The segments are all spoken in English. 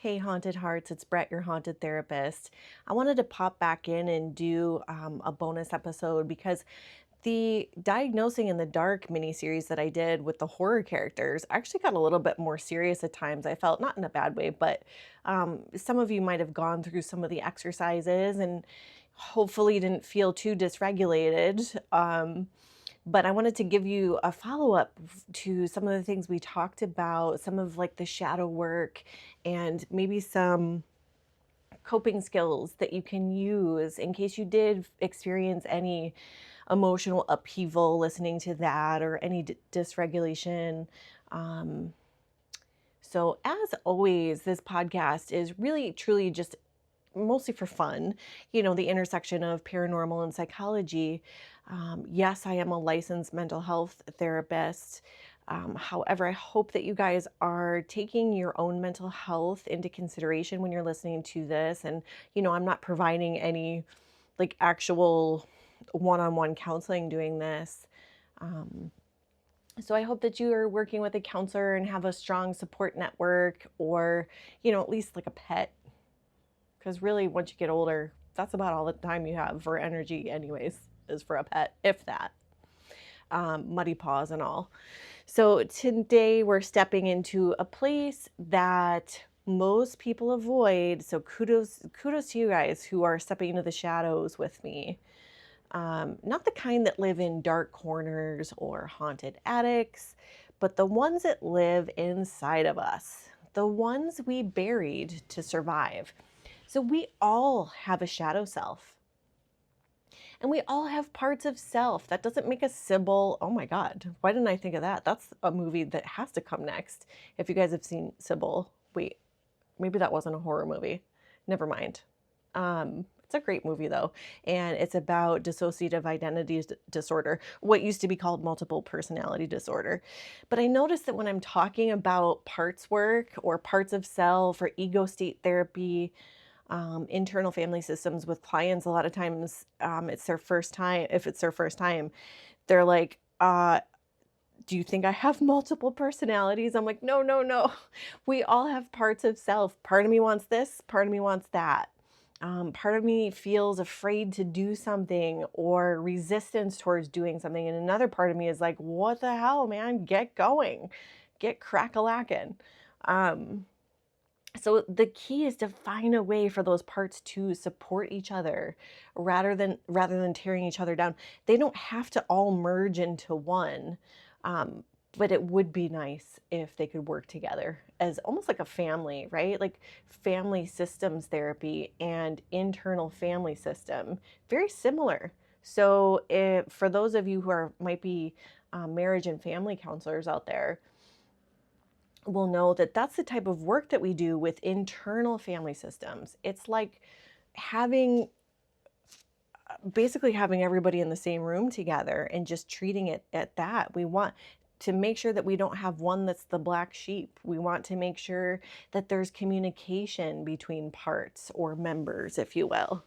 Hey, Haunted Hearts, it's Brett, your haunted therapist. I wanted to pop back in and do a bonus episode because the Diagnosing in the Dark miniseries that I did with the horror characters actually got a little bit more serious at times. I felt not in a bad way, but some of you might have gone through some of the exercises and hopefully didn't feel too dysregulated. But I wanted to give you a follow-up to some of the things we talked about, some of like the shadow work and maybe some coping skills that you can use in case you did experience any emotional upheaval listening to that or any dysregulation. Um, so, as always, this podcast is really, truly just mostly for fun, the intersection of paranormal and psychology. Yes, I am a licensed mental health therapist. However, I hope that you guys are taking your own mental health into consideration when you're listening to this. And, I'm not providing any like actual one-on-one counseling doing this. So I hope that you are working with a counselor and have a strong support network or, at least like a pet, because really, once you get older, that's about all the time you have for energy, anyways, is for a pet, if that. Muddy paws and all. So today we're stepping into a place that most people avoid. So kudos to you guys who are stepping into the shadows with me. Not the kind that live in dark corners or haunted attics, but the ones that live inside of us, the ones we buried to survive. So we all have a shadow self. And we all have parts of self. That doesn't make us Sybil. Oh my God, why didn't I think of that? That's a movie that has to come next. If you guys have seen Sybil, wait, maybe that wasn't a horror movie. Never mind. It's a great movie though, and it's about dissociative identity disorder, what used to be called multiple personality disorder. But I noticed that when I'm talking about parts work or parts of self or ego state therapy, internal family systems with clients, a lot of times it's their first time. If it's their first time, they're like, do you think I have multiple personalities? I'm like, no, no, no. We all have parts of self. Part of me wants this, part of me wants that. Part of me feels afraid to do something or resistance towards doing something. And another part of me is like, what the hell, man? Get going, get crack-a-lackin'. So the key is to find a way for those parts to support each other rather than tearing each other down. They don't have to all merge into one, but it would be nice if they could work together as almost like a family, right? Like family systems therapy and internal family system, very similar. So for those of you who might be marriage and family counselors out there, will know that that's the type of work that we do with internal family systems. It's like basically having everybody in the same room together and just treating it at that. We want to make sure that we don't have one that's the black sheep. We want to make sure that there's communication between parts or members, if you will.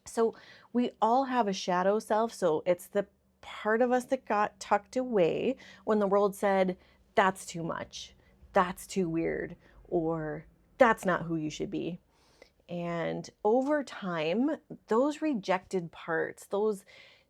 So we all have a shadow self. So it's the part of us that got tucked away when the world said, that's too much, that's too weird, or that's not who you should be. And over time, those rejected parts, those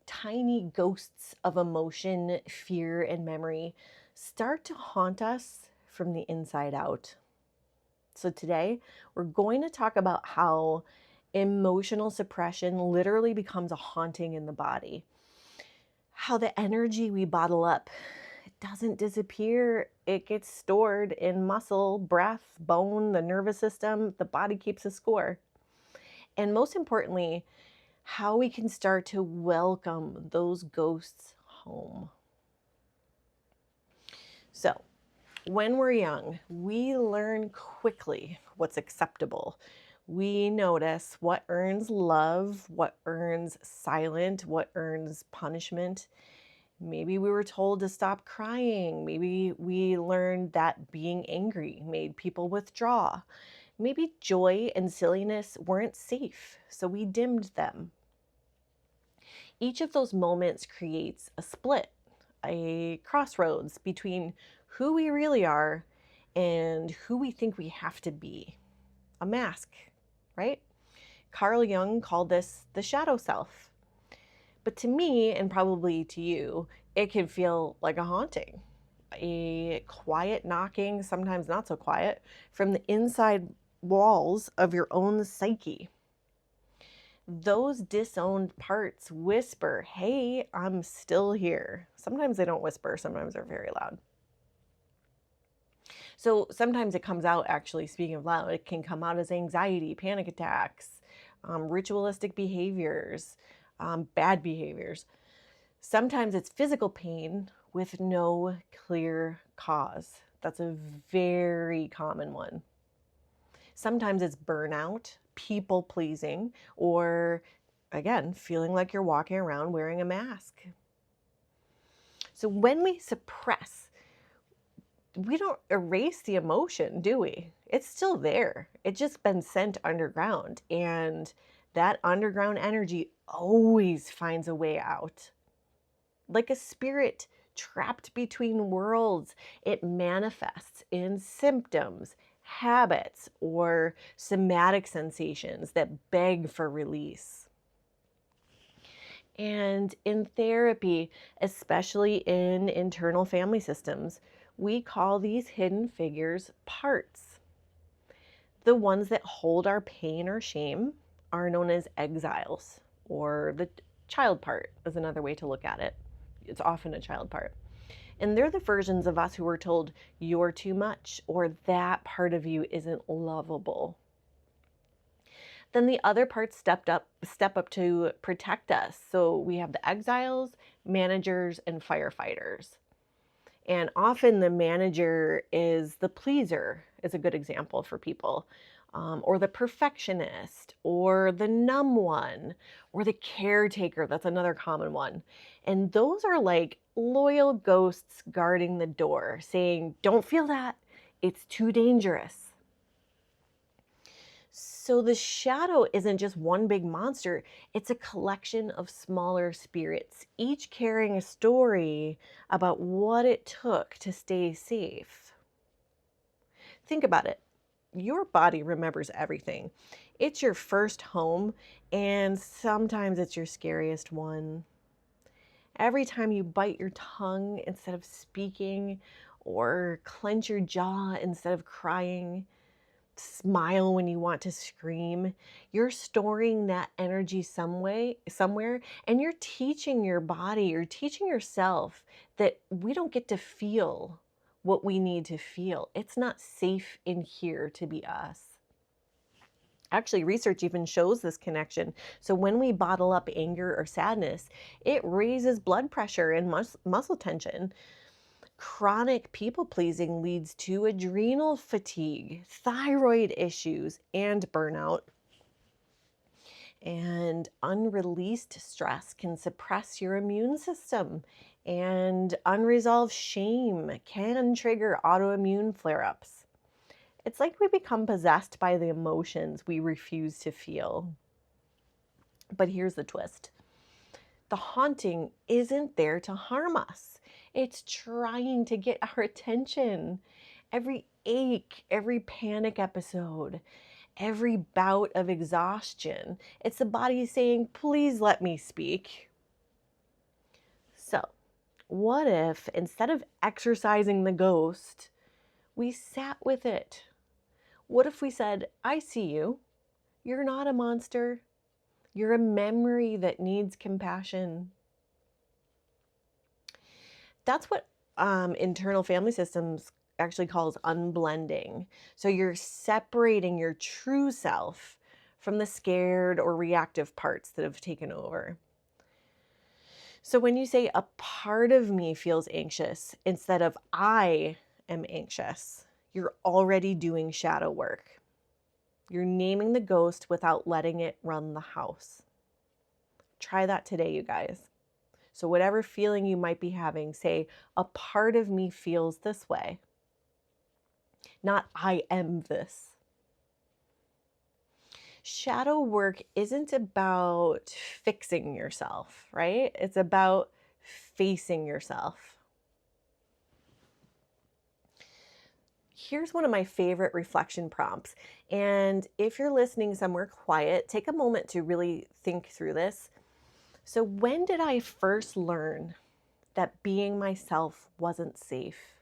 tiny ghosts of emotion, fear, and memory start to haunt us from the inside out. So today, we're going to talk about how emotional suppression literally becomes a haunting in the body. How the energy we bottle up, it doesn't disappear. It gets stored in muscle, breath, bone, the nervous system. The body keeps a score. And most importantly, how we can start to welcome those ghosts home. So, when we're young, we learn quickly what's acceptable. We notice what earns love, what earns silent, what earns punishment. Maybe we were told to stop crying. Maybe we learned that being angry made people withdraw. Maybe joy and silliness weren't safe, so we dimmed them. Each of those moments creates a split, a crossroads between who we really are and who we think we have to be. A mask, right? Carl Jung called this the shadow self. But to me, and probably to you, it can feel like a haunting, a quiet knocking, sometimes not so quiet, from the inside walls of your own psyche. Those disowned parts whisper, hey, I'm still here. Sometimes they don't whisper, sometimes they're very loud. So sometimes it comes out, actually, speaking of loud, it can come out as anxiety, panic attacks, ritualistic behaviors, bad behaviors. Sometimes it's physical pain with no clear cause. That's a very common one. Sometimes it's burnout, people pleasing, or again, feeling like you're walking around wearing a mask. So when we suppress, we don't erase the emotion, do we? It's still there. It's just been sent underground, and that underground energy always finds a way out. Like a spirit trapped between worlds, it manifests in symptoms, habits, or somatic sensations that beg for release. And in therapy, especially in internal family systems, we call these hidden figures parts. The ones that hold our pain or shame are known as exiles, or the child part is another way to look at it. It's often a child part. And they're the versions of us who were told, you're too much, or that part of you isn't lovable. Then the other parts step up to protect us. So we have the exiles, managers, and firefighters. And often the manager is the pleaser, is a good example for people, or the perfectionist, or the numb one, or the caretaker. That's another common one. And those are like loyal ghosts guarding the door, saying, don't feel that, it's too dangerous. So the shadow isn't just one big monster, it's a collection of smaller spirits, each carrying a story about what it took to stay safe. Think about it. Your body remembers everything. It's your first home, and sometimes it's your scariest one. Every time you bite your tongue instead of speaking, or clench your jaw instead of crying, smile when you want to scream, you're storing that energy somewhere, and you're teaching your body, you're teaching yourself that we don't get to feel what we need to feel. It's not safe in here to be us. Actually, research even shows this connection. So when we bottle up anger or sadness, it raises blood pressure and muscle tension. Chronic people-pleasing leads to adrenal fatigue, thyroid issues, and burnout. And unreleased stress can suppress your immune system, and unresolved shame can trigger autoimmune flare-ups. It's like we become possessed by the emotions we refuse to feel. But here's the twist. The haunting isn't there to harm us. It's trying to get our attention. Every ache, every panic episode, every bout of exhaustion, it's the body saying, please let me speak. So, what if instead of exorcising the ghost, we sat with it? What if we said, I see you. You're not a monster. You're a memory that needs compassion. That's what internal family systems actually calls unblending. So you're separating your true self from the scared or reactive parts that have taken over. So when you say a part of me feels anxious instead of I am anxious, you're already doing shadow work. You're naming the ghost without letting it run the house. Try that today, you guys. So whatever feeling you might be having, say, a part of me feels this way. Not I am this. Shadow work isn't about fixing yourself, right? It's about facing yourself. here's one of my favorite reflection prompts. And if you're listening somewhere quiet, take a moment to really think through this. So, when did I first learn that being myself wasn't safe?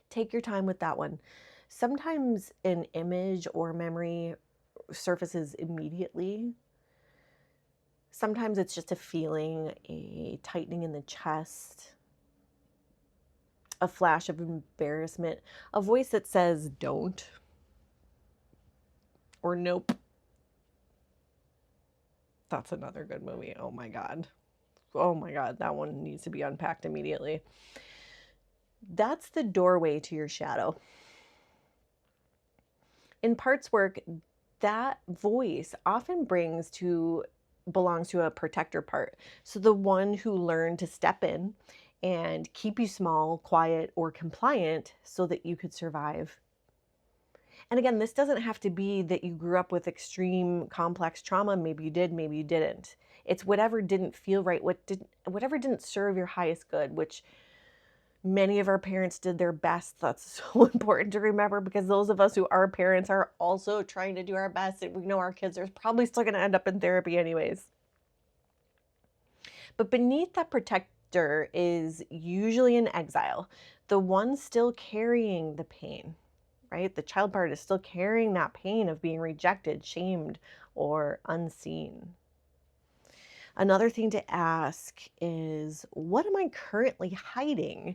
Take your time with that one. Sometimes an image or memory surfaces immediately. Sometimes it's just a feeling, a tightening in the chest, a flash of embarrassment, a voice that says, don't, or nope. That's another good movie. Oh my God. Oh my God. That one needs to be unpacked immediately. That's the doorway to your shadow. In parts work, that voice often belongs to a protector part. So the one who learned to step in and keep you small, quiet, or compliant so that you could survive. And again, this doesn't have to be that you grew up with extreme complex trauma. Maybe you did, maybe you didn't. It's whatever didn't feel right, whatever didn't serve your highest good, which many of our parents did their best. That's so important to remember, because those of us who are parents are also trying to do our best. And we know our kids are probably still going to end up in therapy anyways. But beneath that protector is usually an exile, the one still carrying the pain, right? The child part is still carrying that pain of being rejected, shamed, or unseen. Another thing to ask is, what am I currently hiding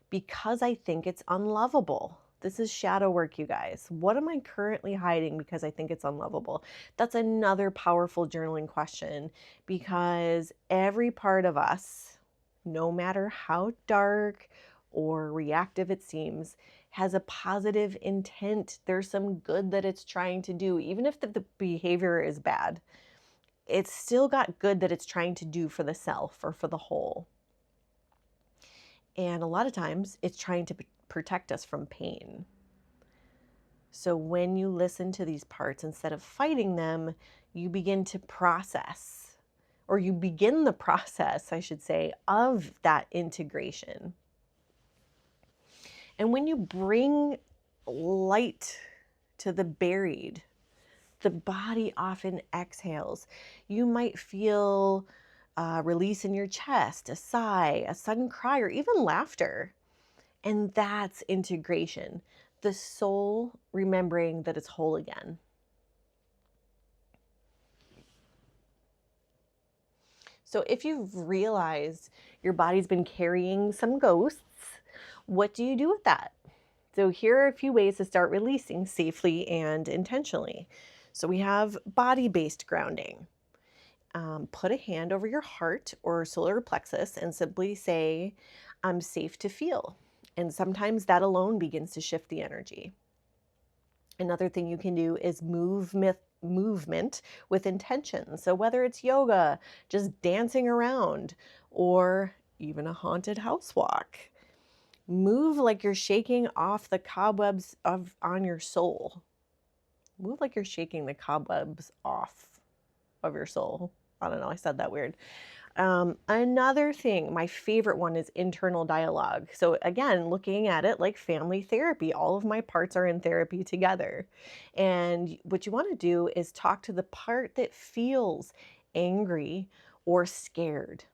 because I think it's unlovable? This is shadow work, you guys. What am I currently hiding because I think it's unlovable? That's another powerful journaling question, because every part of us, no matter how dark or reactive it seems, has a positive intent. There's some good that it's trying to do, even if the behavior is bad. It's still got good that it's trying to do for the self or for the whole. And a lot of times it's trying to protect us from pain. So when you listen to these parts, instead of fighting them, you begin to process, or you begin the process, I should say, of that integration. And when you bring light to the buried, the body often exhales. You might feel release in your chest, a sigh, a sudden cry, or even laughter. And that's integration. The soul remembering that it's whole again. So if you've realized your body's been carrying some ghosts, what do you do with that? So here are a few ways to start releasing safely and intentionally. So we have body-based grounding. Put a hand over your heart or solar plexus and simply say, I'm safe to feel. And sometimes that alone begins to shift the energy. Another thing you can do is movement with intention. So whether it's yoga, just dancing around, or even a haunted house walk, move like you're shaking off the cobwebs on your soul. Move like you're shaking the cobwebs off of your soul. I don't know, I said that weird. Another thing, my favorite one, is internal dialogue. So again, looking at it like family therapy, all of my parts are in therapy together. And what you want to do is talk to the part that feels angry or scared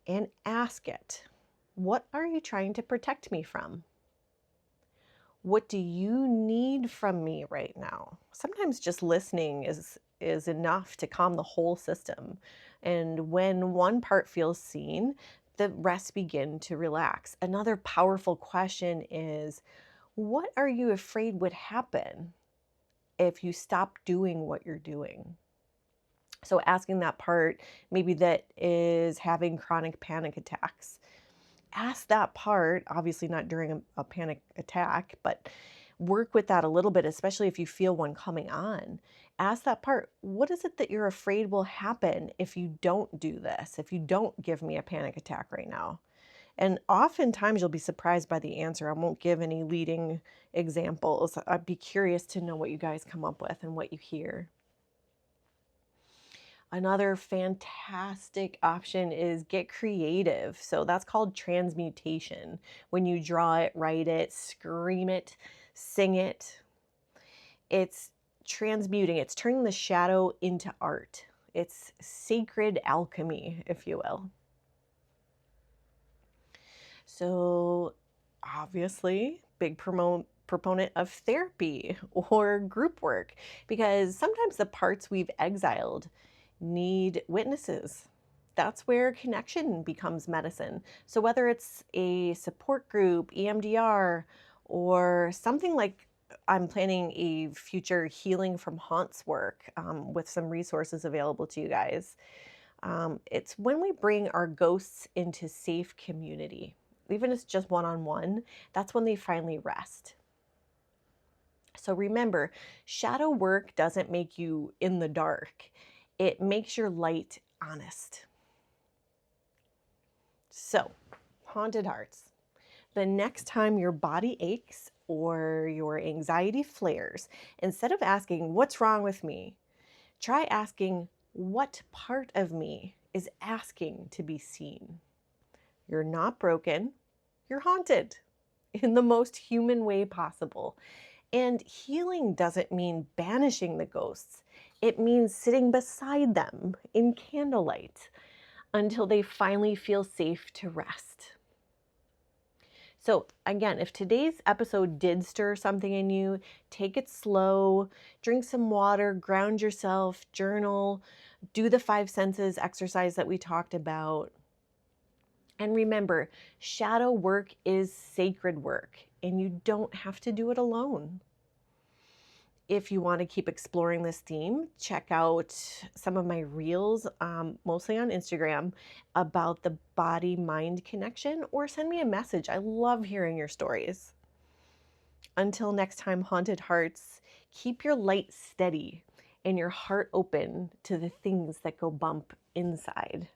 and ask it, what are you trying to protect me from? What do you need from me right now? Sometimes just listening is enough to calm the whole system. And when one part feels seen, the rest begin to relax. Another powerful question is, what are you afraid would happen if you stop doing what you're doing? So asking that part, maybe that is having chronic panic attacks, ask that part, obviously not during a panic attack, but work with that a little bit, especially if you feel one coming on. Ask that part, what is it that you're afraid will happen if you don't do this, if you don't give me a panic attack right now? And oftentimes you'll be surprised by the answer. I won't give any leading examples. I'd be curious to know what you guys come up with and what you hear. Another fantastic option is get creative. So that's called transmutation. When you draw it, write it, scream it, sing it, it's transmuting, it's turning the shadow into art. It's sacred alchemy, if you will. So, obviously, big proponent of therapy or group work, because sometimes the parts we've exiled need witnesses. That's where connection becomes medicine. So, whether it's a support group, EMDR, or something like I'm planning a future healing from haunts work with some resources available to you guys. It's when we bring our ghosts into safe community, even if it's just one-on-one, that's when they finally rest. So remember, shadow work doesn't make you in the dark. It makes your light honest. So, haunted hearts. The next time your body aches or your anxiety flares, instead of asking, "What's wrong with me?" try asking, "What part of me is asking to be seen?" You're not broken, you're haunted in the most human way possible. And healing doesn't mean banishing the ghosts, it means sitting beside them in candlelight until they finally feel safe to rest. So, again, if today's episode did stir something in you, take it slow, drink some water, ground yourself, journal, do the 5 senses exercise that we talked about. And remember, shadow work is sacred work, and you don't have to do it alone. If you want to keep exploring this theme, check out some of my reels, mostly on Instagram, about the body-mind connection, or send me a message. I love hearing your stories. Until next time, haunted hearts, keep your light steady and your heart open to the things that go bump inside.